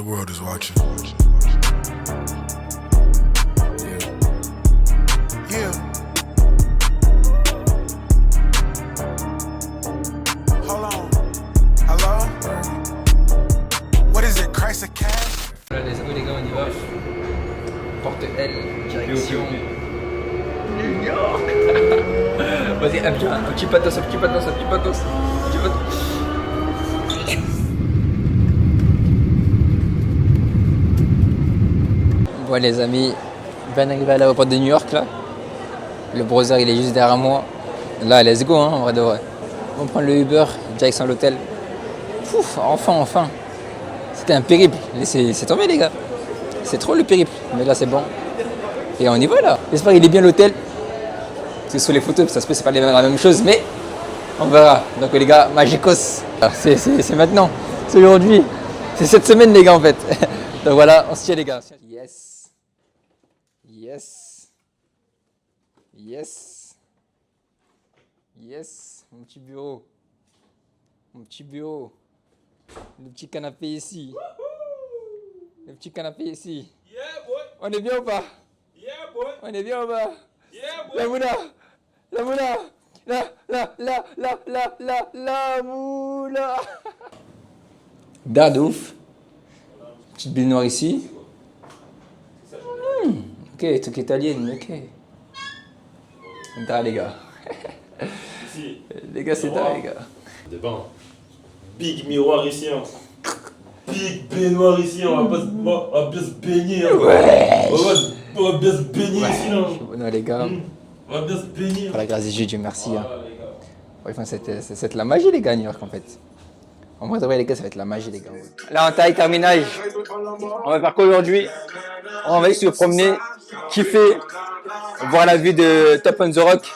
The world is watching. Yeah. Hold on. Hello? What is it, Christ of cash? Là les amis les gars on y va. Porte L, direction New York. Vas-y, un petit patos, un petit patos, un petit patos. Un petit patos. Bon les amis, on vient d'arriver à l'aéroport de New York là. Le browser il est juste derrière moi. Là let's go hein, en vrai de vrai. On prend le Uber, direction l'hôtel. Pouf, enfin. C'était un périple, c'est tombé les gars. C'est trop le périple, mais là c'est bon. Et on y va là. J'espère qu'il est bien l'hôtel. Parce que sur les photos, ça se peut c'est pas la même chose, mais on verra. Donc les gars, Magicos, c'est maintenant, c'est aujourd'hui, c'est cette semaine les gars en fait. Donc voilà, on se tient les gars. Yes, mon petit bureau. Le petit canapé ici. Le petit canapé ici. Yeah, boy. On est bien ou pas? Yeah, boy. On est bien ou pas? Yeah, boy. La moula. La moula. D'air de ouf. Petite bille noire ici. Ok, truc italien, ok. D'air les gars. Ici. Les gars, c'est d'air les gars. Des bains. Big miroir ici. Hein. Big baignoire ici. On va bien se baigner. Hein. Ouais. On va bien se baigner ici. Là. Non les gars. On va bien se baigner. Par la grâce de Dieu, merci. Hein. Les gars. Ouais, enfin, c'est la magie les gars, New York en fait. En vrai, les gars, ça va être la magie les gars. Là, en taille terminage. On va faire quoi aujourd'hui? On va aller se promener, kiffer, voir la vue de Top on the Rock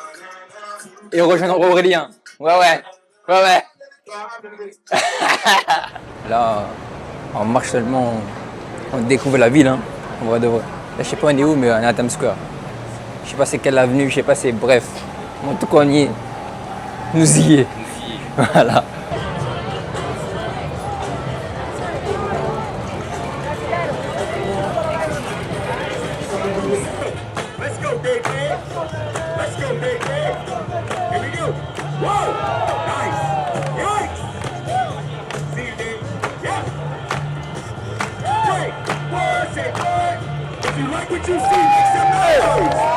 et rejoindre Aurélien. Ouais. Là, on marche seulement, on découvre la ville. Hein. En vrai de vrai. Là, je sais pas on est où, mais on est à Times Square. Je sais pas c'est quelle avenue, je sais pas c'est bref. En tout cas, on y est. Nous y est. Voilà. Let's go, big man. Let's go, big man. Here we go. Whoa! Nice. Yikes. See you, dude. Yeah. Great. What's it, boy? If you like what you see, make some noise.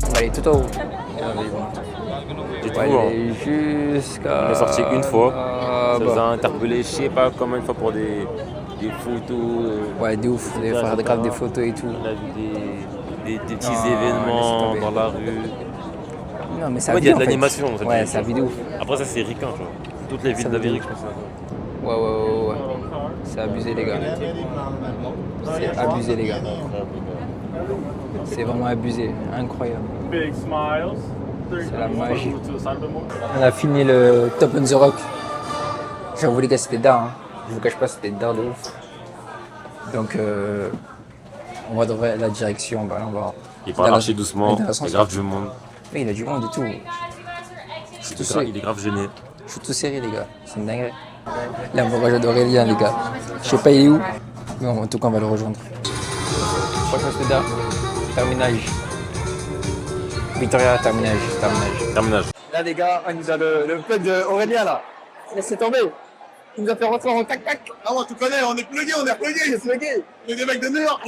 On va aller tout en haut. Du On tout, va hein. aller jusqu'à... On est sorti une fois. Ça nous bah. a interpellé, je sais pas combien de fois pour des photos. Ouais, de ouf. Des faire grave des photos et tout. On a vu des petits Non, événements laisse dans tomber. la rue. Non, mais En ça fait, il y a de l'animation. ça Ouais, devient- c'est la vidéo. Après, ça, c'est ricain, tu vois. Toutes les villes Ça d'Amérique, veut je pense. Ouais. C'est abusé, les gars. C'est abusé, les gars. C'est vraiment abusé. Incroyable. Big smiles. C'est la magie. To the side a bit more. On a filmé le Top on the Rock. J'avoue, les gars, c'était d'art. Hein. Je vous cache pas, c'était d'art de ouf. Donc, on va dans la direction. Bah, on va... Il part marcher doucement, dans il y a l'ascenseur. grave du monde. Mais il a du monde et tout. Je suis tout serré. Il est grave gêné. Je suis tout serré, les gars. C'est une dinguerie. Là, on va rejoindre Aurélien, les gars. Je sais pas il est où, mais en tout cas, on va le rejoindre. Franchement, c'était d'art. Terminage. Victoria, terminage. Terminage. Là, les gars, on nous a le pote d'Aurélien, là. Laissez tomber. Il nous a fait rentrer en tac-tac. Ah, on te connaît, on est plugués. C'est le gay. On est des mecs de New York.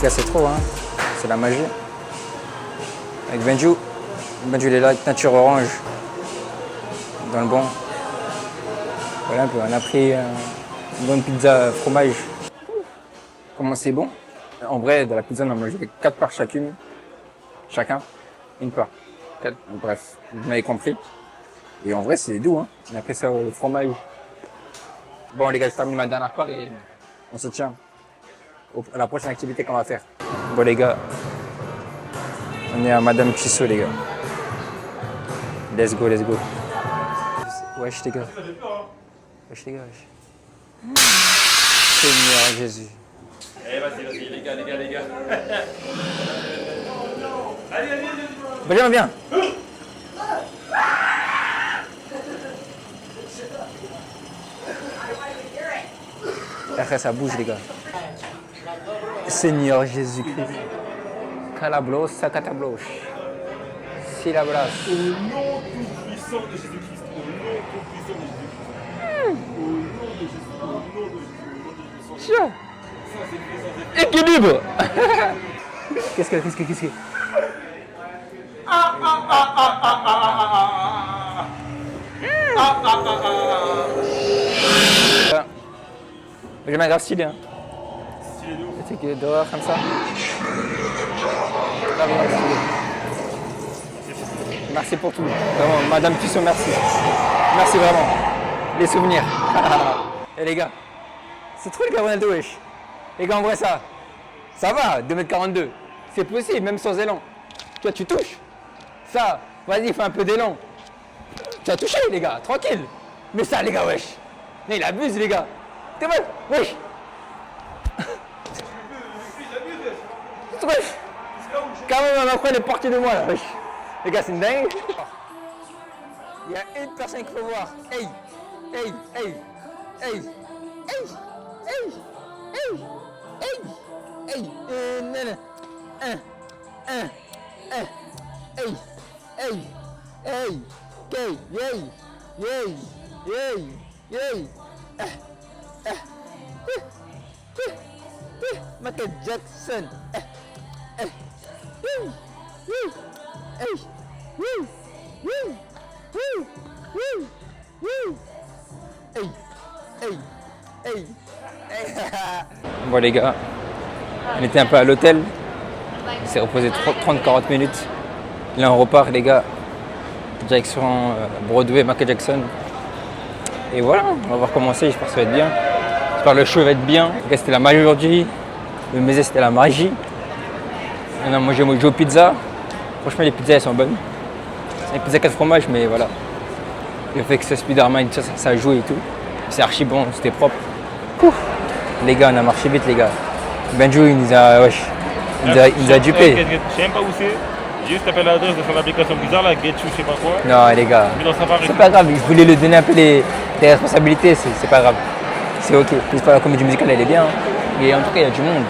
Là, c'est trop, hein. C'est la magie. Avec Benjou. Benjou, il est là, teinture orange. Dans le bon. Voilà un peu. On a pris une bonne pizza fromage. Comment c'est bon? En vrai, dans la pizza, on a mangé 4 parts chacune. Chacun, une part. 4. Bref, vous m'avez compris. Et en vrai, c'est doux, hein. On a pris ça au fromage. Bon, les gars, je termine ma dernière part et on se tient à la prochaine activité qu'on va faire. Bon, les gars, on est à Madame Tissot, les gars. Let's go, let's go. Wesh, les gars. Wesh, les gars, wesh. Seigneur Jésus. Eh, vas-y, les gars. Viens, viens. Après, ça bouge, les gars. Seigneur Jésus-Christ. Calablos, sacatablos. Silablas. Au nom tout puissant de Jésus-Christ. Au nom tout puissant de Jésus-Christ. Au nom de Jésus. Au nom de Jésus. Tiens. Équilibre. Qu'est-ce que... J'ai ma grave stylé, hein. C'est que dehors comme ça. Grave stylé. Merci pour tout. Vraiment, Madame Tissot, merci. Merci vraiment. Les souvenirs. Et les gars, c'est trop le gars Ronaldo, wesh. Les gars, en vrai, ça va, 2m42. C'est possible, même sans élan. Toi, tu touches. Ça, vas-y, fais un peu d'élan. Tu as touché, les gars, tranquille. Mais ça, les gars, wesh. Mais il abuse, les gars. T'es mal, wesh. Wesh. Quand même, Macron, il est parti de moi, là, wesh. Les gars, c'est une dingue. Il y a une personne qu'il faut voir. Hey. Michael Jackson. Bon les gars, on était un peu à l'hôtel, on s'est reposé 30-40 minutes. Là on repart les gars, direction Broadway, Michael Jackson. Et voilà, on va voir comment c'est, j'espère que ça va être bien. J'espère que le show va être bien. Les gars, c'était la magie aujourd'hui, le musée c'était la magie. On a mangé Mojo Pizza, franchement les pizzas elles sont bonnes. C'est une pizza 4 fromages mais voilà. Le fait que ce Spider-Man, ça joue et tout. C'est archi bon, c'était propre. Ouf. Les gars, on a marché vite les gars. Benjou il nous a, wesh, il nous a dupé. Je sais même pas où c'est. Juste appelle l'adresse de son application bizarre là, Getchu, je sais pas quoi. Non les gars, Mais dans Safari. c'est pas grave, je voulais lui donner un peu les responsabilités, c'est pas grave. C'est ok. L'histoire de la comédie musicale elle est bien. Hein. Et en tout cas il y a du monde.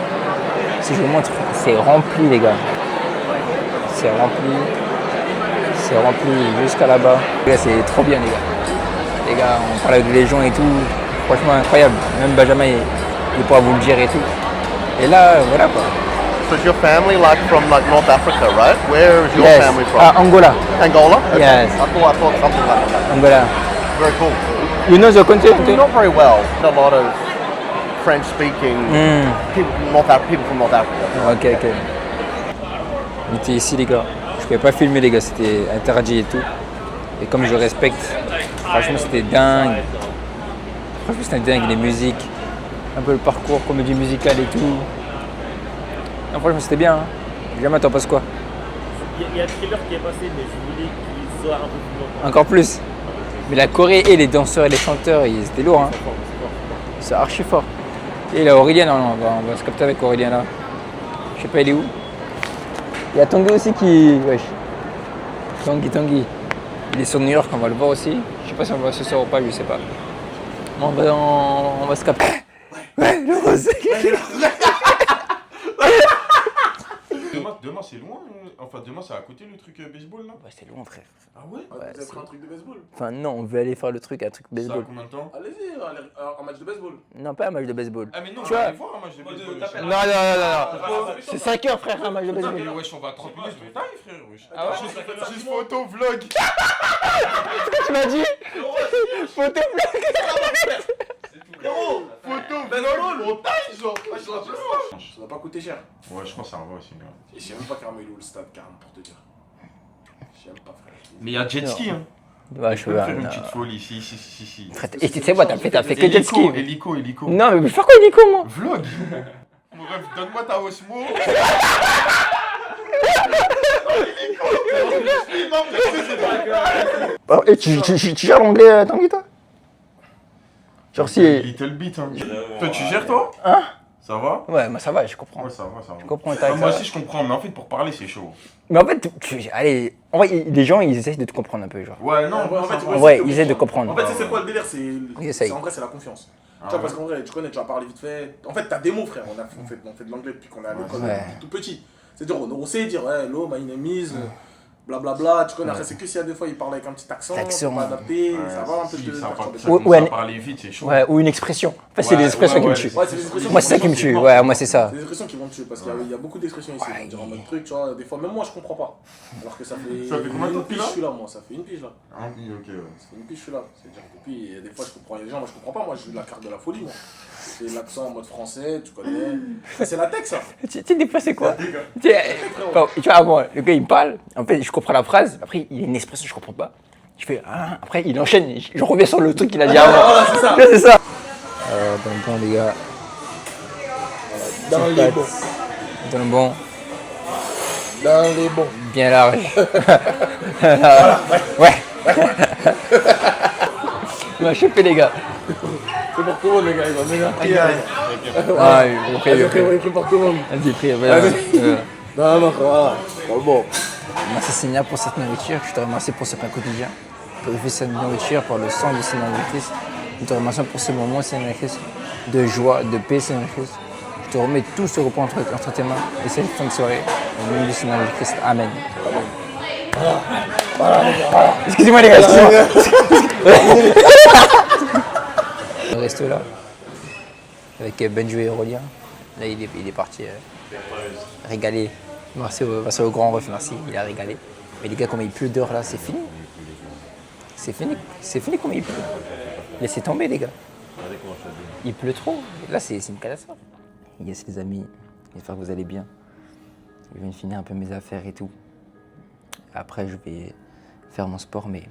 Si je vous montre, c'est rempli les gars. C'est rempli jusqu'à là-bas. Les gars, c'est trop bien les gars. Les gars, on parle avec les gens et tout. Franchement incroyable. Même Benjamin il pourra vous le dire et tout. Et là, voilà quoi. So is your family like from like North Africa, right? Where is your Yes. family from? Angola. Angola? Okay. Yes. I thought something like that. Angola. Very cool. You know the country? Not very well. A lot of French-speaking people from North Africa. Ok. On était ici les gars. Je pouvais pas filmer les gars, c'était interdit et tout. Et comme je respecte, franchement c'était dingue. Franchement c'était dingue, les musiques, un peu le parcours, comédie musicale et tout. Non, franchement c'était bien. Hein. Jamais t'en penses quoi? Il y a un trailer qui est passé, mais je voulais qu'il soit un peu plus longtemps. Encore plus. Mais la Corée et les danseurs et les chanteurs, c'était lourd. Hein. C'est archi fort. Et là Aurélien, on va se capter avec Aurélien là. Je sais pas il est où. Il y a Tanguy aussi qui... Wesh. Tanguy. Il est sur New York, on va le voir aussi. Je sais pas si on va voir ce soir ou pas, je sais pas. Mais on va se capter. Ouais, le rosé. Demain, demain c'est loin. Enfin, demain ça a coûté le truc baseball là. Ouais, c'est loin, frère. Ah ouais? Vous avez pris un truc de baseball? Enfin, non, on veut aller faire le truc, un truc Ça a baseball. combien de temps? Allez-y, un match de baseball. Non, pas un match de baseball. Ah, mais non, Tu on va vois- aller voir un match de baseball. Non, non, non, non. C'est 5 heures, frère, un match de baseball. Mais wesh, on va à 30 minutes de taille, frère. Wesh. Ah ouais? Juste photo, vlog. Tu m'as dit? Photo Photo, vlog, on taille, genre. Ça va pas coûter cher. Ouais, je pense que ça va aussi. Et je sais même pas carrément il est où le stade, carrément, pour te dire. Je sais même pas, frère. Mais il y a jet ski, hein. Ouais, Je peux faire une petite folie, si. Et tu sais quoi, t'as fait que jet ski. Hélico. Non, mais je vais faire quoi, Nico, moi? Vlog. Mon rêve, donne-moi ta Osmo. Et tu gères l'anglais, Tanguy, toi? Genre si... Little bit, hein. Toi, tu gères, toi? Hein? Ça va? Ouais, moi ça va, je comprends. Ouais, ça va. Je comprends, Ah, moi aussi, je comprends, mais en fait, pour parler, c'est chaud. Mais en fait, allez, en vrai, les gens, ils essayent de te comprendre un peu, genre. Ouais, non, En fait, En vrai, ils essaient de comprendre. En fait, c'est quoi le délire? essayent. En vrai, c'est la confiance. Ah Tu vois, ouais. parce qu'en vrai, tu connais, tu as parlé vite fait. En fait, t'as des mots, frère. On fait de l'anglais depuis qu'on est à l'école, Ouais. depuis tout petit. C'est-à-dire, on sait dire, ouais, hello, my name is, blablabla. Tu connais, après, c'est que s'il y a des fois, il parle avec un petit accent, Accent. pas adapté, Ouais, ça va un peu si, te ça perturber. commence Ouais, à parler vite, c'est chaud. Ouais, ou une expression. En fait, c'est Ouais, les expressions ouais, qui me ouais, tuent. Ouais, c'est des expressions. Moi, c'est ça qui me tue. Ouais, moi, c'est ça. C'est des expressions qui vont te tuer parce qu'il y a beaucoup d'expressions ici. Ouais. On dirait en mode truc, tu vois. Des fois, même moi, je comprends pas. Alors que ça fait, Ça fait combien de temps une que tu es pige, là? je suis là, moi. Ça fait une pige, là. Ah oui, ok, ouais. Ça fait une pige, je suis là. C'est-à-dire que depuis, des fois, je comprends. Il y a des gens, moi, je comprends pas. Moi, j'ai eu la carte de la folie, moi. C'est l'accent en mode français, tu connais. Ça, c'est la tech, ça. Tu sais, des fois, c'est quoi? Tu sais, quand- tu vois, moi, le gars, il me parle. En fait, je comprends la phrase. Après, il y a une expression que je comprends pas. Je fais, ah, après, il enchaîne. Je reviens sur le truc qu'il a dit avant. Voilà, c'est ça. Tu vois, c'est ça. Dans le bon, les gars. Dans les bons. Dans le bon. Dans les bons. Bien large. Ouais. Il m'a chopé, les gars. C'est pour tout le monde, les gars. Il va venir. Ah, il est pris. Il est pris pour tout le monde. Vas-y, prie. Voilà. Non, voilà. Dans le bon. Merci Seigneur pour cette nourriture. Je te remercie pour ce pain quotidien. Purifie cette nourriture par le sang du Seigneur Christ. Je te remercie pour ce moment, Seigneur Christ, de joie, de paix, Seigneur Christ. Je te remets tout ce repas entre tes mains et cette fin de soirée. Au nom du Seigneur Christ. Amen. Excusez-moi les gars, excusez-moi. Le resto là, avec Benjo et Aurélien. Là, il est parti régaler. Merci au grand ref, merci, il a régalé. Mais les gars, comme il pleut dehors là, c'est fini. C'est fini comme il pleut. Laissez tomber les gars. Il pleut trop. Là, c'est une catastrophe. Yes les amis, j'espère que vous allez bien. Je viens de finir un peu mes affaires et tout. Après, je vais faire mon sport, mais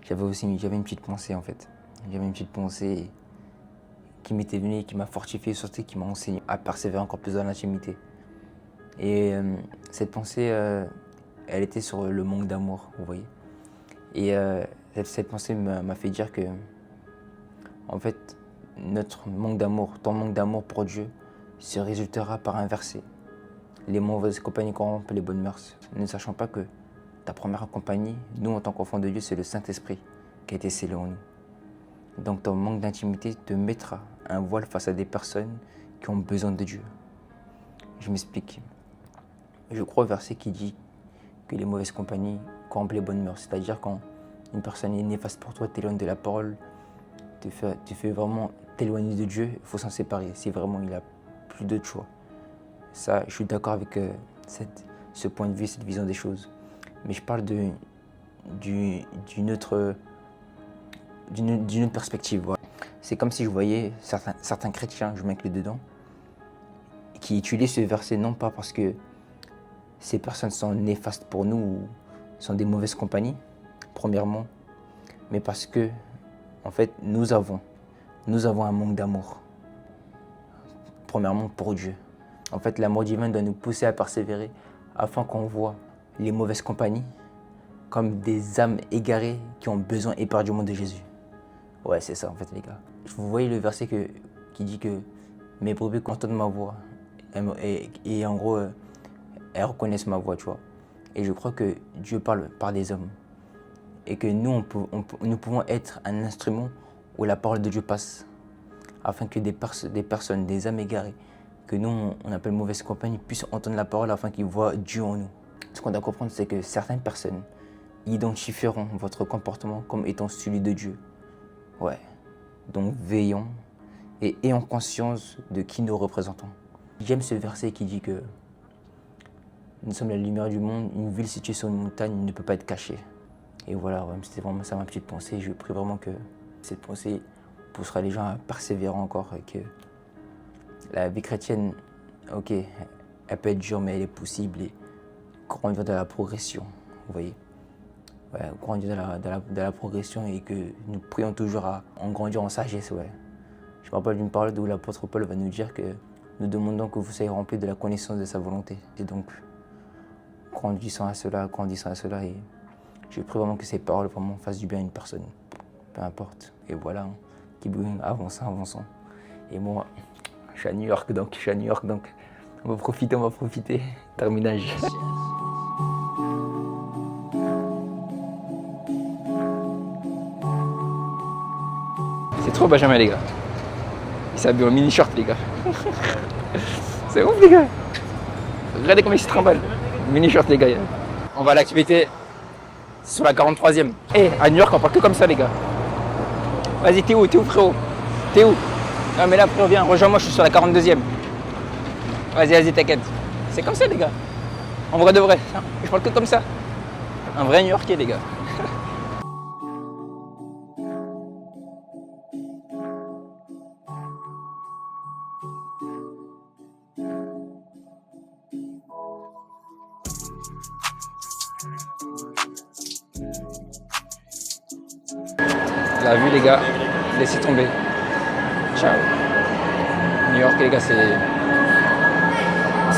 j'avais une petite pensée en fait. J'avais une petite pensée qui m'était venue, qui m'a fortifié, surtout qui m'a enseigné à persévérer encore plus dans l'intimité. Et cette pensée, elle était sur le manque d'amour, vous voyez. Et cette pensée m'a fait dire que, en fait, notre manque d'amour, ton manque d'amour pour Dieu, se résultera par un verset. Les mauvaises compagnies corrompent les bonnes mœurs. Ne sachant pas que ta première compagnie, nous en tant qu'enfants de Dieu, c'est le Saint-Esprit qui a été scellé en nous. Donc ton manque d'intimité te mettra un voile face à des personnes qui ont besoin de Dieu. Je m'explique. Je crois au verset qui dit que les mauvaises compagnies corrompent les bonnes mœurs. C'est-à-dire quand une personne est néfaste pour toi, t'éloigne de la parole, te fait vraiment t'éloigner de Dieu, il faut s'en séparer si vraiment il a plus d'autre choix. Ça, je suis d'accord avec ce point de vue, cette vision des choses. Mais je parle d'une autre perspective. Voilà. C'est comme si je voyais certains chrétiens, je m'inclus dedans, qui utilisent ce verset non pas parce que ces personnes sont néfastes pour nous ou sont des mauvaises compagnies, premièrement, mais parce que, en fait, nous avons un manque d'amour. Premièrement, pour Dieu. En fait, l'amour divin doit nous pousser à persévérer afin qu'on voit les mauvaises compagnies comme des âmes égarées qui ont besoin éperdument de Jésus. Ouais, c'est ça en fait les gars. Vous voyez le verset qui dit que mes brebis entendent ma voix et en gros, elles reconnaissent ma voix, tu vois. Et je crois que Dieu parle par des hommes et que nous pouvons être un instrument où la parole de Dieu passe afin que des personnes, des âmes égarées, que nous, on appelle mauvaise compagne, puissent entendre la parole afin qu'ils voient Dieu en nous. Ce qu'on doit comprendre, c'est que certaines personnes identifieront votre comportement comme étant celui de Dieu. Ouais. Donc veillons et ayons conscience de qui nous représentons. J'aime ce verset qui dit que nous sommes la lumière du monde, une ville située sur une montagne ne peut pas être cachée. Et voilà, ouais, c'était vraiment ça ma petite pensée. Je prie vraiment que cette pensée poussera les gens à persévérer encore et que la vie chrétienne, ok, elle peut être dure, mais elle est possible et grandir dans la progression, vous voyez. Ouais, grandir dans la progression et que nous prions toujours à en grandir en sagesse, ouais. Je me rappelle d'une parole où l'apôtre Paul va nous dire que nous demandons que vous soyez remplis de la connaissance de sa volonté. Et donc, grandissant à cela, et je prie vraiment que ces paroles vraiment fassent du bien à une personne, peu importe. Et voilà, hein. Keep going, avançons. Et moi, je suis à New York, donc on va profiter. Terminage. C'est trop Benjamin, les gars. Il s'habille en mini-short, les gars. C'est ouf, les gars. Regardez comment il se trimballe. Mini-short, les gars. On va à l'activité sur la 43e. Eh, à New York, on parle que comme ça, les gars. Vas-y, t'es où, frérot? T'es où? Non, mais là, frérot, viens, rejoins-moi, je suis sur la 42e. Vas-y, t'inquiète. C'est comme ça, les gars. En vrai de vrai. Je parle que comme ça. Un vrai New-Yorkais, les gars. La vue, les gars, laissez tomber. Ciao. New York, les gars, c'est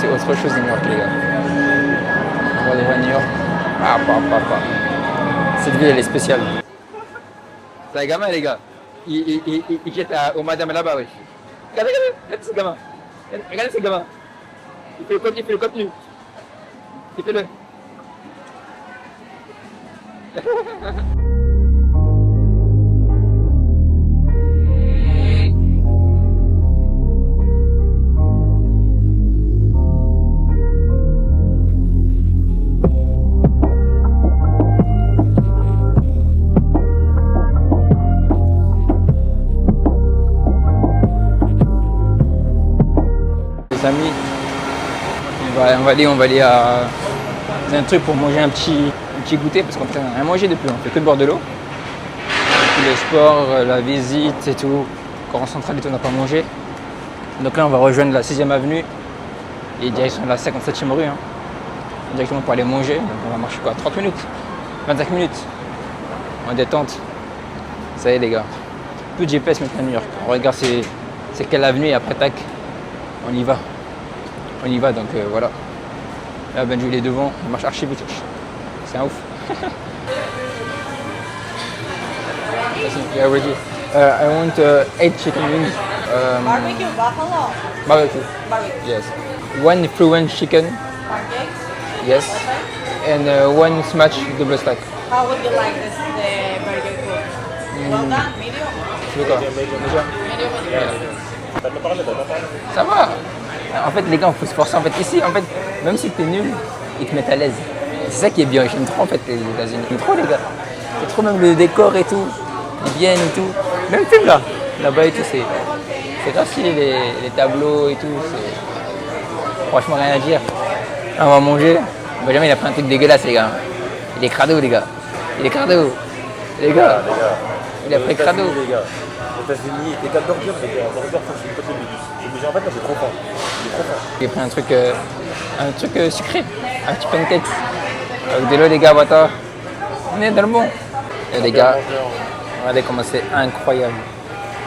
autre chose, New York, les gars. On va aller New York. Cette ville, elle est spéciale. C'est un gamin, les gars. Il jette au madame là-bas, oui. Regardez ce gamin. Regardez ce gamin. Il fait le contenu. Il fait le. Amis, on va aller à un truc pour manger un petit goûter parce qu'on fait rien manger depuis, on fait que boire de l'eau. Le sport, la visite et tout, Coran Central et tout, on n'a pas mangé. Donc là on va rejoindre la 6e avenue et direction la 57e rue, hein. Directement pour aller manger. Donc on va marcher quoi, 30 minutes, 25 minutes en détente. Ça y est les gars, plus de GPS maintenant à New York. On regarde c'est quelle avenue et après tac, on y va. Donc voilà. Là Benjou il est devant, il marche archi vite. C'est un ouf. Yeah, ready. I want 8 chicken wings. Barbecue, buffalo. Barbecue. Barbecue. Yes. 1 fluent chicken. Pancakes. Yes. And 1 smash double stack. How would you like this, the burger cooked? Well done, medium. Tu veux quoi? Medium. Ça va. En fait les gars, il faut se forcer. En fait ici, même si t'es nul, ils te mettent à l'aise. C'est ça qui est bien. J'aime trop en fait les États-Unis. J'aime trop les gars. C'est trop même le décor et tout. Ils viennent et tout. Même le film là-bas et tout, c'est grave stylé les tableaux et tout. Franchement rien à dire. On va manger. Benjamin il a pris un truc dégueulasse les gars. Il est crado les gars. Il est crado. Les gars. Il a pris crado. Les gars. Aux États-Unis, les gars burgers, les gars. Burger, faut que je me pète le bidus. En fait, là, c'est trop fort. J'ai pris un truc sucré, un petit pancake. Avec de l'eau, les gars, bâtard. On est dans le bon. Et les gars, regardez comment c'est incroyable.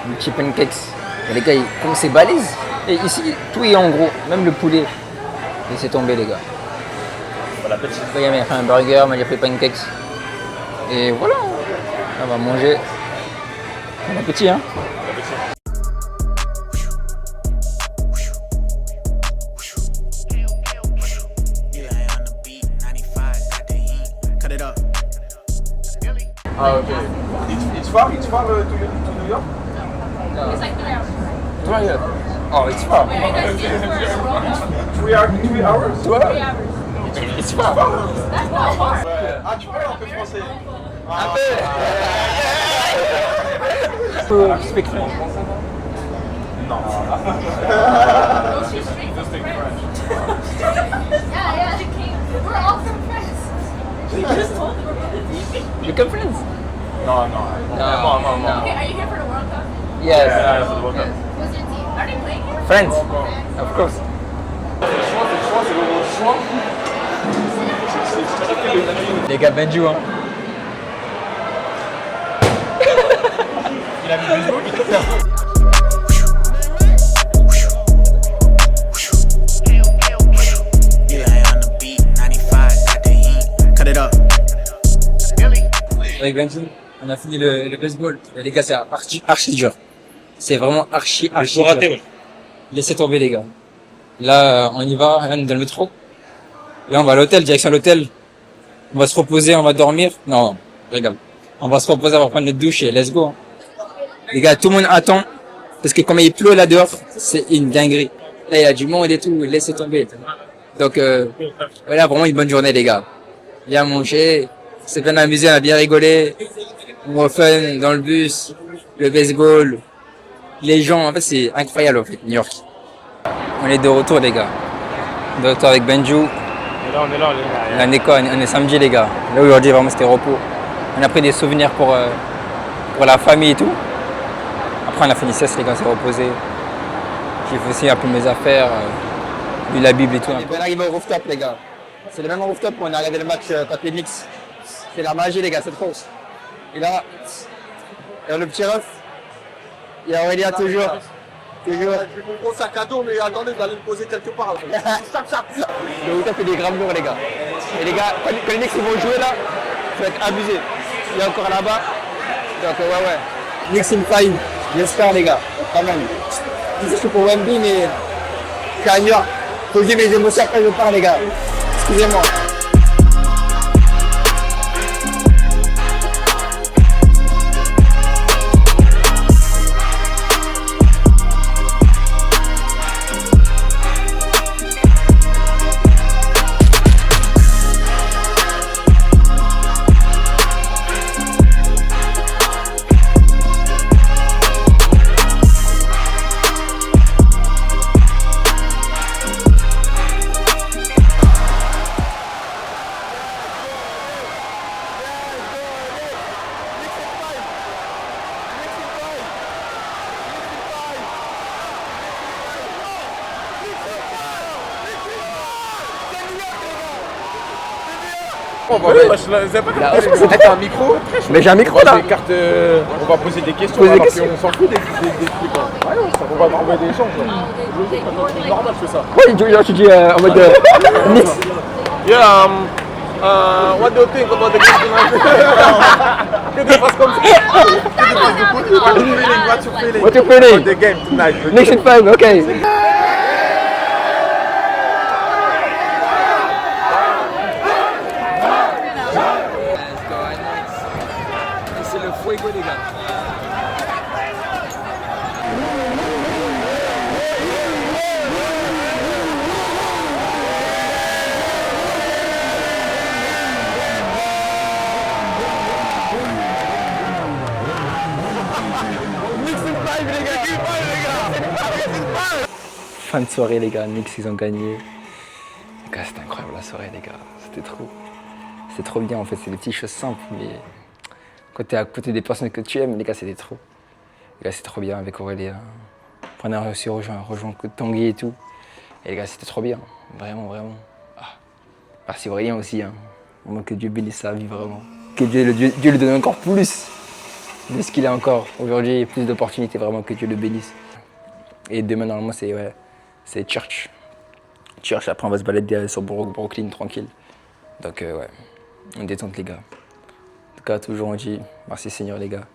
Le petit pancakes. Et les gars, comme c'est balèze. Et ici, tout est en gros, même le poulet. Laissez tomber, les gars. Bon appétit. Il a fait un burger, il a fait pancakes. Et voilà. On va manger. Bon appétit, hein. Ah, ok. It's far to New York? No. It's like 3 hours. 3 hours. Oh, it's far. Wait, I guys stay for 3 hours? 3 hours. It's far. That's not far. Ah, tu parles un peu français. Un peu. Speak French. No, she's straight from France. Yeah, the king. We're all from France. We just told them we're from the You come friends? No. Okay, are you here for the World Cup? Yes. Yeah, for the World Cup. What's your team? Are they playing here? Friends. Of course. Les gars, Benjou, hein. Il a mis des mots, Avec Benjou, on a fini le baseball. Et les gars, c'est archi dur. C'est vraiment archi Faut rater, dur. ouais. Laissez tomber, les gars. Là, on y va, on est dans le métro. Là, on va à l'hôtel, direction l'hôtel. On va se reposer, on va dormir. Non, je rigole. On va se reposer, on va prendre notre douche et let's go. Les gars, tout le monde attend. Parce que comme il pleut là dehors, c'est une dinguerie. Là, il y a du monde et tout, laissez tomber. Donc, voilà, vraiment une bonne journée, les gars. Bien manger, c'est bien amusé, on a bien rigolé. On va fun dans le bus, le baseball. Les gens, en fait, c'est incroyable, en fait, New York. On est de retour, les gars. De retour avec Benjou. On est là. On est quoi? On est samedi, les gars. Là, aujourd'hui, vraiment, c'était repos. On a pris des souvenirs pour la famille et tout. Après, on a fait une sieste, les gars, on s'est reposé. J'ai fait aussi un peu mes affaires, lu la Bible et tout. On est bien arrivé au rooftop, les gars. C'est le même rooftop où on a regardé le match contre les Knicks. C'est la magie, les gars, c'est trop. Et là, il y a le petit ref. Il y a Aurélien toujours. J'ai mon gros sac à dos, mais attendez, vous allez le poser quelque part. Là. Le rooftop, c'est des grammes lourds, les gars. Et les gars, quand les Knicks ils vont jouer là, ça va être abusé. Il y a encore là-bas. Donc, ouais. Knicks in 5. J'espère, les gars. Quand même. Je suis pour Wemby, mais je suis à New York. Faut que j'ai mes émotions après je pars, les gars. Excusez-moi. T'as un micro? Mais j'ai un micro là. Des cartes, on va poser des questions. Poser des alors questions. qu'on s'en fout des trucs. On va trouver des gens. C'est normal, je fais ça. Ouais, tu dis en mode Knicks. Yeah, what do you think about the game tonight? Que tu fasses comme ça. What you feeling? The game tonight. Knicks in 5, okay. C'est le fuego, les gars. Fin de soirée, les gars. Knicks, ils ont gagné. Les gars, c'était incroyable la soirée, les gars. C'était trop bien, en fait. C'est des petites choses simples, mais quand t'es à côté des personnes que tu aimes, les gars, c'était trop. Les gars, c'était trop bien avec Aurélien. Après, on a réussi à rejoindre Tanguy et tout. Et les gars, c'était trop bien. Vraiment. Ah. Merci Aurélien aussi. Hein. Vraiment que Dieu bénisse sa vie, vraiment. Que Dieu lui donne encore plus de ce qu'il a encore aujourd'hui. Plus d'opportunités, vraiment, que Dieu le bénisse. Et demain, normalement, c'est Church. Church, après, on va se balader sur Brooklyn, tranquille. Donc, ouais, on détente, les gars. En tout cas, toujours on dit merci Seigneur, les gars.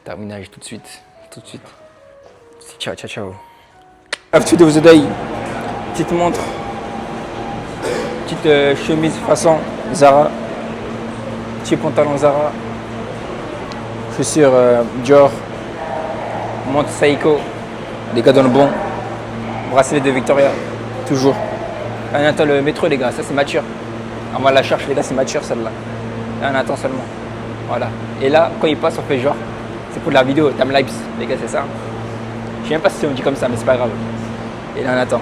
Terminage tout de suite. Ciao. Outfit of the day. Petite montre. Petite chemise façon Zara. Petit pantalon Zara. Chaussures Dior. Montre Seiko. Les gars dans le bon. Bracelet de Victoria, toujours. On attend le métro, les gars, ça c'est mature. On va la chercher, les gars, c'est mature celle-là. Là, on attend seulement. Voilà. Et là, quand il passe, on fait genre. C'est pour de la vidéo, timelapse, les gars, c'est ça. Je sais même pas si on dit comme ça, mais c'est pas grave. Et là, on attend.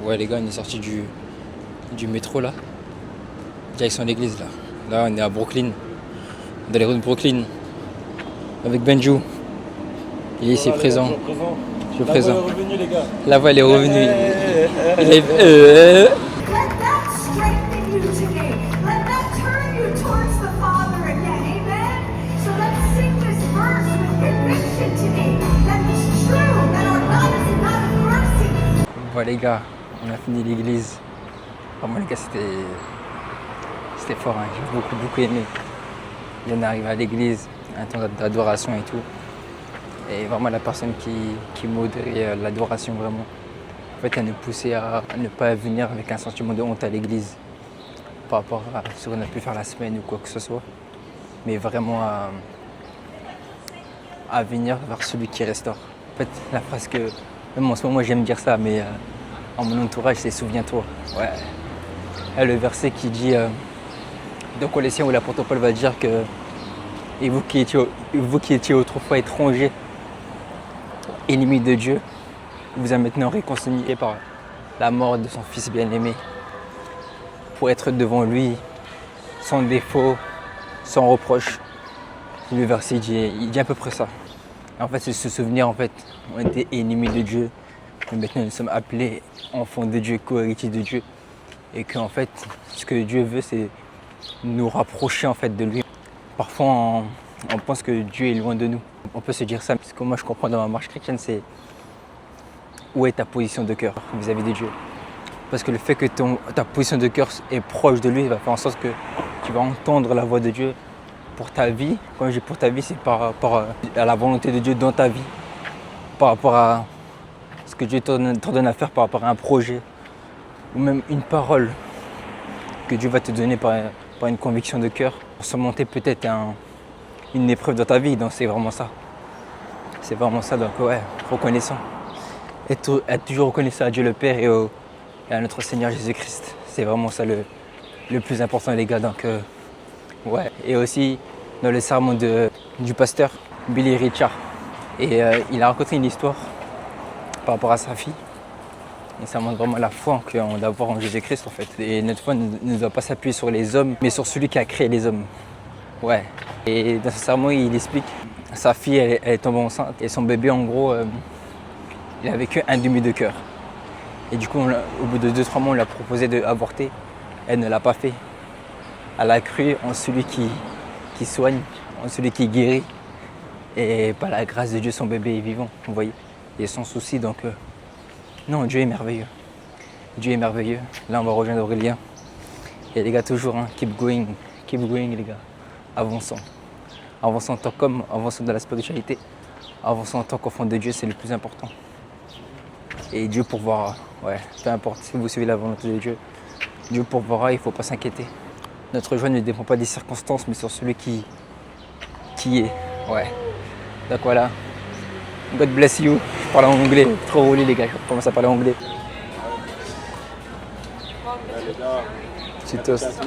Ouais les gars, on est sorti du métro là, direction l'église là. Là on est à Brooklyn, dans les rues de Brooklyn, avec Benjou. Il est ici présent. Je suis présent. La voix est revenue les gars. La voix elle est revenue. Il est... Let that strengthen you today. Let that turn you towards the Father again. Amen. So let's sing this verse with conviction today. That it's true that our God is a God of mercy. Voilà les gars, on a fini l'église. Vraiment les gars, c'était fort, hein. J'ai beaucoup aimé. On est arrivé à l'église, un temps d'adoration et tout. Et vraiment la personne qui modérait l'adoration vraiment. En fait, elle nous poussait à ne pas venir avec un sentiment de honte à l'église par rapport à ce qu'on a pu faire la semaine ou quoi que ce soit. Mais vraiment à venir vers celui qui restaure. En fait, la phrase que, même en ce moment, moi j'aime dire ça, mais en mon entourage, c'est souviens-toi. Ouais. Et le verset qui dit dans Colossiens où l'apôtre Paul va dire que et vous qui étiez autrefois étrangers, ennemis de Dieu, vous êtes maintenant réconciliés par la mort de son Fils bien-aimé pour être devant lui sans défaut, sans reproche. Le verset il dit à peu près ça. En fait, c'est se souvenir, en fait, on était ennemis de Dieu, mais maintenant nous sommes appelés enfants de Dieu, co-héritiers de Dieu. Et qu'en fait, ce que Dieu veut, c'est nous rapprocher en fait de lui. Parfois, on pense que Dieu est loin de nous. On peut se dire ça, parce que moi je comprends dans ma marche chrétienne, c'est où est ta position de cœur vis-à-vis de Dieu. Parce que le fait que ta position de cœur est proche de lui va faire en sorte que tu vas entendre la voix de Dieu pour ta vie. Quand je dis pour ta vie, c'est par rapport à la volonté de Dieu dans ta vie, par rapport à ce que Dieu t'ordonne à faire, par rapport à un projet, ou même une parole que Dieu va te donner par une conviction de cœur, pour surmonter peut-être une épreuve dans ta vie. Donc c'est vraiment ça. C'est vraiment ça, donc ouais, reconnaissant. Être toujours reconnaissant à Dieu le Père et à notre Seigneur Jésus-Christ. C'est vraiment ça le plus important les gars. Donc ouais. Et aussi dans le sermon du pasteur Billy Richard. Et il a raconté une histoire par rapport à sa fille. Et ça montre vraiment la foi qu'on doit avoir en Jésus-Christ en fait. Et notre foi ne doit pas s'appuyer sur les hommes, mais sur celui qui a créé les hommes. Ouais. Et dans ce sermon, il explique sa fille, elle est tombée enceinte. Et son bébé, en gros, il avait qu'un demi de cœur. Et du coup, au bout de 2-3 mois, on lui a proposé d'avorter. Elle ne l'a pas fait. Elle a cru en celui qui soigne, en celui qui guérit. Et par la grâce de Dieu, son bébé est vivant, vous voyez. Et sans souci, donc... non, Dieu est merveilleux. Dieu est merveilleux. Là, on va rejoindre Aurélien. Et les gars, toujours, hein, keep going, les gars. Avançons. Avançons en tant qu'homme, avançons dans la spiritualité. Avançons en tant qu'enfant de Dieu, c'est le plus important. Et Dieu pourvoira. Ouais, peu importe si vous suivez la volonté de Dieu. Dieu pourvoira, il ne faut pas s'inquiéter. Notre joie ne dépend pas des circonstances, mais sur celui qui est. Ouais. Donc voilà. God bless you. Je parle en anglais. Trop roulé les gars. Je commence à parler anglais. Petit toast.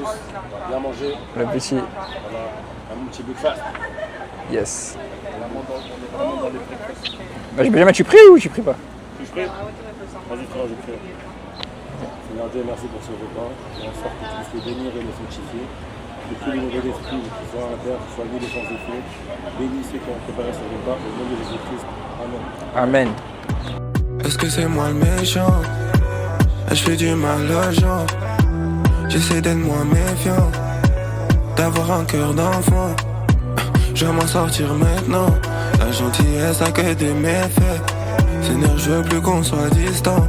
Bien manger. Le petit. Voilà. Un petit bout de fast. Yes. On est vraiment dans les breakfasts. Bah, Benjamin, tu pries ou tu pries pas? Tu es prêt? Vas-y frère, je prie. Seigneur Dieu, merci pour ce repas. Et en sorte que tu puisses le bénir et le sanctifier. Que tous les mauvais esprits qui sont à la terre soient mis les sans effet. Bénis ceux qui ont préparé ce repas au nom de Jésus-Christ. Amen. Amen. Est-ce que c'est moi le méchant? Je fais du mal aux gens. J'essaie d'être moins méfiant, d'avoir un cœur d'enfant. Je vais m'en sortir maintenant. La gentillesse a que des méfaits. Seigneur, je veux plus qu'on soit distant.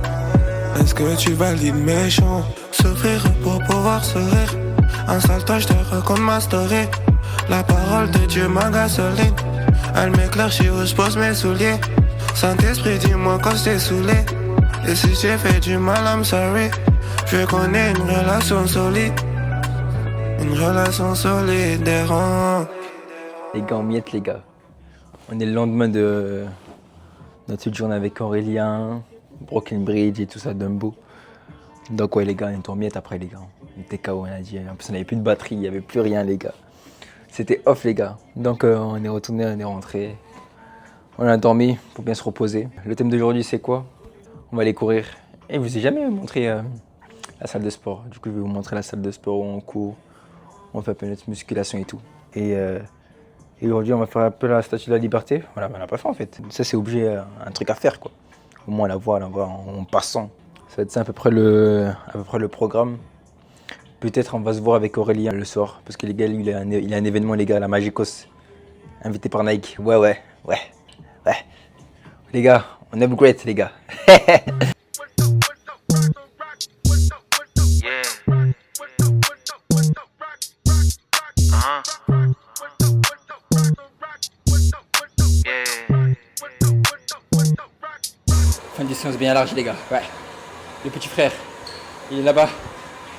Est-ce que tu valides mes chants? Souffrir pour pouvoir sourire. Un saltage te raconte ma story. La parole de Dieu, ma gasoline. Elle m'éclaircit où je pose mes souliers. Saint-Esprit, dis-moi quand je t'ai saoulé. Et si j'ai fait du mal, I'm sorry. Je veux qu'on ait une relation solide. Une relation solidaire. Les gars en miettes, les gars. On est le lendemain de notre petite journée avec Aurélien, Brooklyn Bridge et tout ça, Dumbo. Donc ouais les gars, on était en miettes après les gars. On était KO, on a dit. En plus on n'avait plus de batterie, il n'y avait plus rien les gars. C'était off les gars. Donc on est retourné, on est rentré. On a dormi pour bien se reposer. Le thème d'aujourd'hui c'est quoi? On va aller courir. Et je vous ai jamais montré la salle de sport. Du coup je vais vous montrer la salle de sport où on court. On fait un peu notre musculation et tout. Et aujourd'hui on va faire un peu la statue de la liberté. Voilà, on l'a pas fait en fait. Ça c'est obligé, un truc à faire quoi. Au moins la voir en passant. Ça va être ça à peu près le programme. Peut-être on va se voir avec Aurélien le soir. Parce que les gars, lui, il a un événement les gars, la Magicos. Invité par Nike. Ouais. Les gars, on upgrade les gars. Fin de distance bien large les gars. Ouais. Le petit frère, il est là-bas,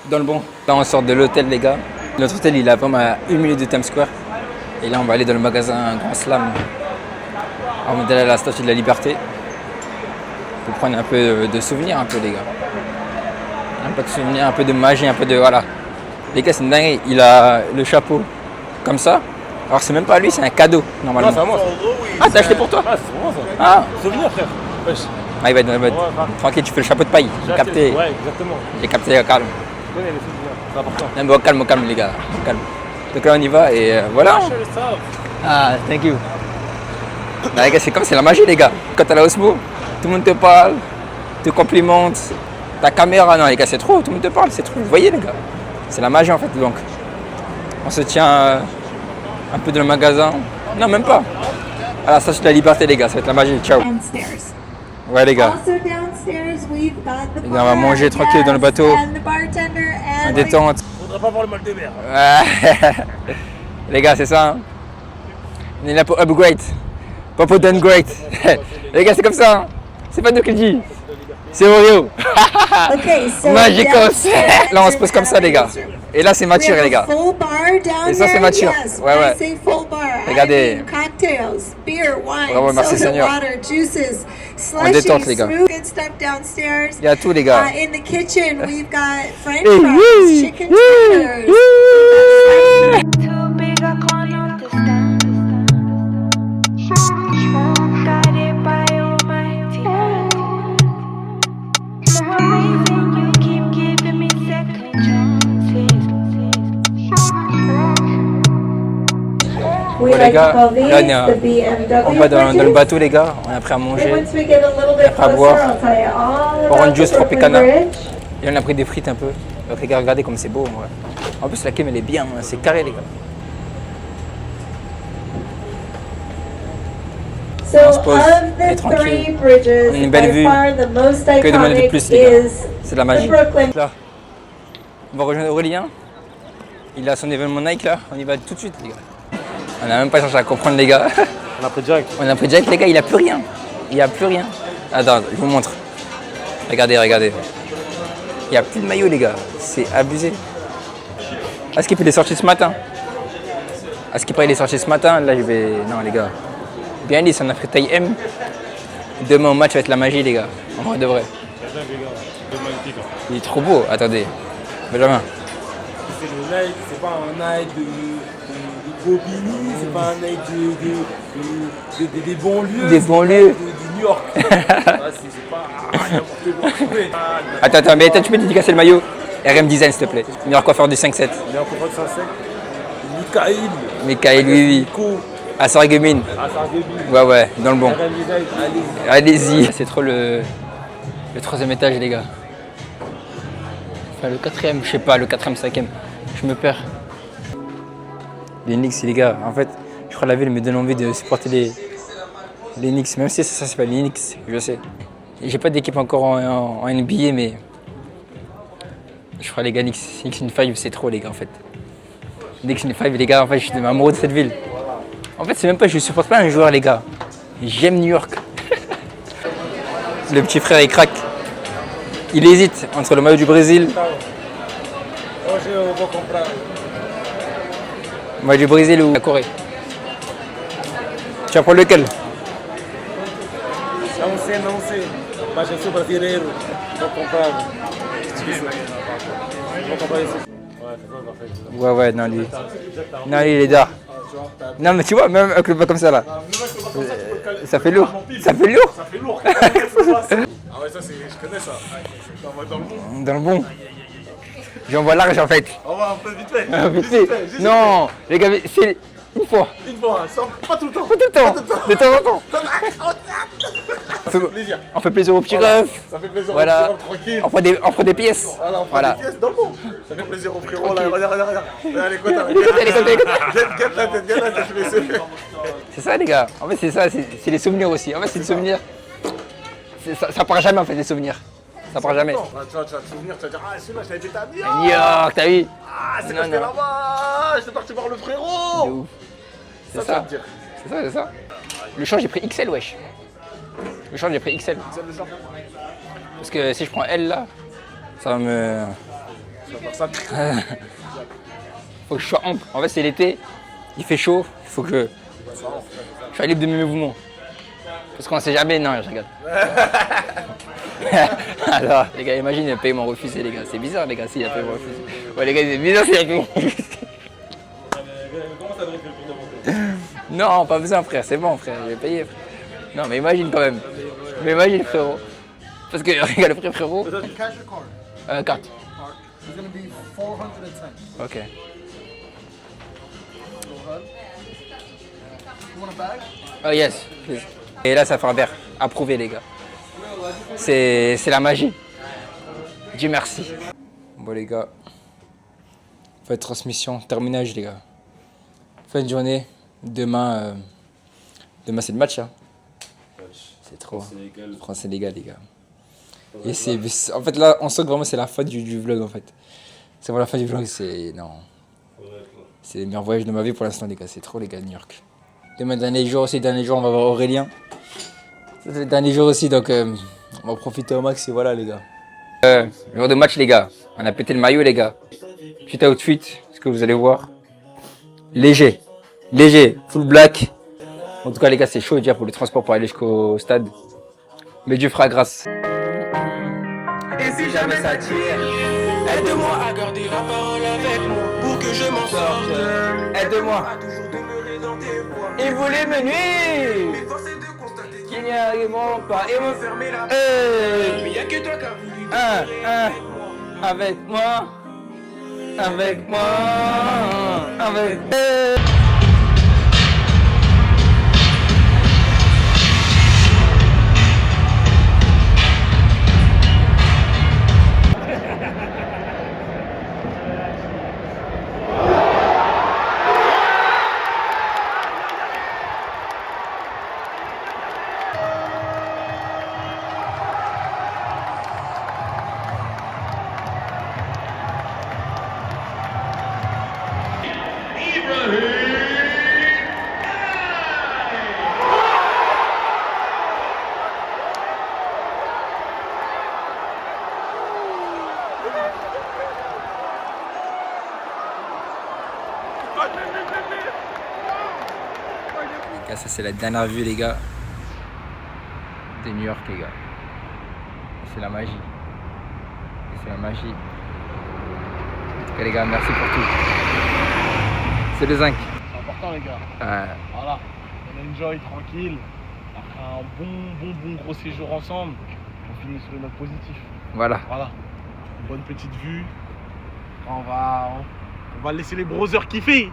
dans le bon. Là on sort de l'hôtel les gars. Notre hôtel il est vraiment à 1 minute de Times Square. Et là on va aller dans le magasin Grand Slam. On va aller à la statue de la liberté. Pour prendre un peu de souvenirs un peu les gars. Un peu de souvenirs, un peu de magie, un peu de voilà. Les gars c'est une dinguerie, il a le chapeau comme ça. Alors c'est même pas lui, c'est un cadeau normalement. Non, c'est à moi ça. Ah t'as acheté pour toi? Ah, c'est pour moi ça. Ah. Souvenir frère. Wesh. Ah il va être dans le mode. Tranquille, tu fais le chapeau de paille. J'ai capté. Ouais, exactement. J'ai capté, calme. Je connais les souvenirs, c'est important. Non, mais calme les gars, calme. Donc là on y va et voilà. Ah, thank you. Non, les gars, c'est la magie les gars. Quand t'as la Osmo, tout le monde te parle, te complimente. Ta caméra, non les gars, c'est trop, tout le monde te parle, c'est trop. Vous voyez les gars, c'est la magie en fait. Donc on se tient un peu dans le magasin. Non, même pas. À la statue de la liberté les gars, ça va être la magie. Ciao. Ouais les gars. On va manger tranquille dans le bateau. En détente. Faudrait pas voir le mal de mer. Les gars, c'est ça. Hein. On est là pour upgrade. Pas pour downgrade. Les gars, c'est comme ça. Hein. C'est pas nous qui le dit. C'est Oreo. Magicos. Là, on se pose comme ça, les gars. Et là, c'est mature, les gars. Et ça, c'est mature. Ouais. Regardez. Bravo, merci Seigneur. On détente, les gars. Il y a tout, les gars. Bon les gars, là on va dans le bateau les gars, on a pris à manger, après à boire, orange juice tropicana, et on a pris des frites un peu. Donc les gars, regardez comme c'est beau. Ouais. En plus la clim elle est bien, hein. C'est carré les gars. On se pose, on est tranquille, on a une belle vue, que demander de plus les gars, c'est de la magie. Là, on va rejoindre Aurélien, il a son événement Nike là, on y va tout de suite les gars. On n'a même pas cherché à comprendre les gars. On a pris direct. On a pris direct les gars, il n'y a plus rien. Il n'y a plus rien. Attends, je vous montre. Regardez. Il n'y a plus de maillot les gars. C'est abusé. Askip il est sorti ce matin. Il est sorti ce matin. Là je vais... Non les gars. Bien dit, on a pris taille M. Demain au match va être la magie les gars. En vrai de vrai. Il est trop beau. Attendez. Benjamin. C'est le Nike, c'est pas un Nike de Bobigny, c'est pas un Nike des banlieues. Des banlieues. De New York. C'est pas n'importe quoi. Attends, mais tu peux dédicacer le maillot. RM Design s'il te plaît. Meilleur coiffeur du 5-7. Meilleur coiffeur du 5-7. Mikaël, oui. Nico. À Sarreguemines. Ouais, dans le bon. RM Design, allez-y. C'est trop le 3e étage les gars. Enfin le 4e, je sais pas, le 4e, 5e. Je me perds. Les Knicks les gars, en fait, je crois que la ville me donne envie de supporter les Knicks, même si ça s'appelle les Knicks, je sais. J'ai pas d'équipe encore en NBA, mais je crois les gars, Knicks in 5 c'est trop les gars en fait. Knicks in 5 les gars, en fait je suis amoureux de cette ville. En fait c'est même pas, je supporte pas un joueur les gars, j'aime New York. Le petit frère, il craque. Il hésite entre le maillot du Brésil. Le maillot du Brésil ou la Corée. Tu vas prendre lequel? Não sei. Mas eu sou brasileiro. Vou comprar. Vou comprar esse. Ouais, non, lui. Non, lui, il est d'art. Non, mais tu vois, même avec le bas comme ça, là. Ça fait lourd. Ça fait lourd. Ça fait lourd. Ah ouais, ça, je connais ça. Dans le bon. Dans le bon. J'envoie large, en fait. On va un peu vite fait. Vite fait. Non, les gars, c'est une fois. Une fois, pas tout le temps. Pas tout le temps. De temps en temps. Ça fait plaisir. On fait plaisir aux petits refs. Ça fait plaisir Voilà. aux tranquille. On prend des pièces. Voilà, on prend des pièces dans le bon. Ça fait plaisir aux frérots. Là, regarde. Allez, écoute. Get la tête, je vais essayer. C'est ça, les gars. En fait, c'est ça, c'est les souvenirs aussi. En fait, c'est des souvenirs. Ça part jamais, en fait, les souvenirs. Ça part jamais. Tu vas te souvenir, tu vas dire, ah, celui-là, je l'avais été à New New York, t'as vu? Ah, c'est quand j'étais là-bas. J'étais parti voir le frérot. De ouf. C'est ça. C'est ça. Le short, j'ai pris XL, wesh. Le short, j'ai pris XL. Parce que si je prends L là, ça va me. Tu vas faire ça. Faut que je sois ample. En fait, c'est l'été, il fait chaud, il faut que je sois libre de mes mouvements. Parce qu'on sait jamais. Non, je regarde. Alors, les gars, imagine un paiement refusé, les gars. C'est bizarre, les gars, s'il y a un paiement refusé. Ouais, les gars, c'est bizarre s'il y a un paiement refusé. Comment ça devrait faire pour te monter? Non, pas besoin, frère. C'est bon, frère. Je vais payer, frère. Non, mais imagine quand même. Mais imagine, frérot. Parce que, regarde le prix, frérot. Cash or card? Carte. It's gonna be 410. Ok. You want a bag? Oh yes, please. Et là, ça fait un verre. Approuvé, les gars. C'est la magie. Dieu merci. Bon, les gars. Fin de transmission. Terminage, les gars. Fin de journée. Demain, c'est le match. Hein. C'est trop. France-Sénégal, les gars. Et en fait, là, on sent que vraiment c'est la fin du vlog, en fait. C'est vraiment la fin du vlog. Non. C'est le meilleur voyage de ma vie pour l'instant, les gars. C'est trop, les gars, New York. Demain, dernier jour, on va voir Aurélien. C'est le dernier jour aussi, donc on va profiter au max et voilà, les gars. Le jour de match, les gars. On a pété le maillot, les gars. Petit outfit, ce que vous allez voir. Léger, full black. En tout cas, les gars, c'est chaud déjà pour le transport pour aller jusqu'au stade. Mais Dieu fera grâce. Et si jamais ça tire, aide-moi à garder la parole avec moi pour que je m'en sorte. Aide-moi. Il voulait me nuire. Mais force est de constater Qu'il n'y arriveront pas. Et me fermer la hey. y'a que toi qui as voulu Avec moi. Ça c'est la dernière vue, les gars, de New York, les gars. C'est la magie. C'est la magie. En tout cas, les gars, merci pour tout. C'est le zinc. C'est important, les gars. Voilà. On enjoy tranquille. Après un bon gros séjour ensemble, on finit sur une note positive. Voilà. Une bonne petite vue. On va laisser les brothers kiffer.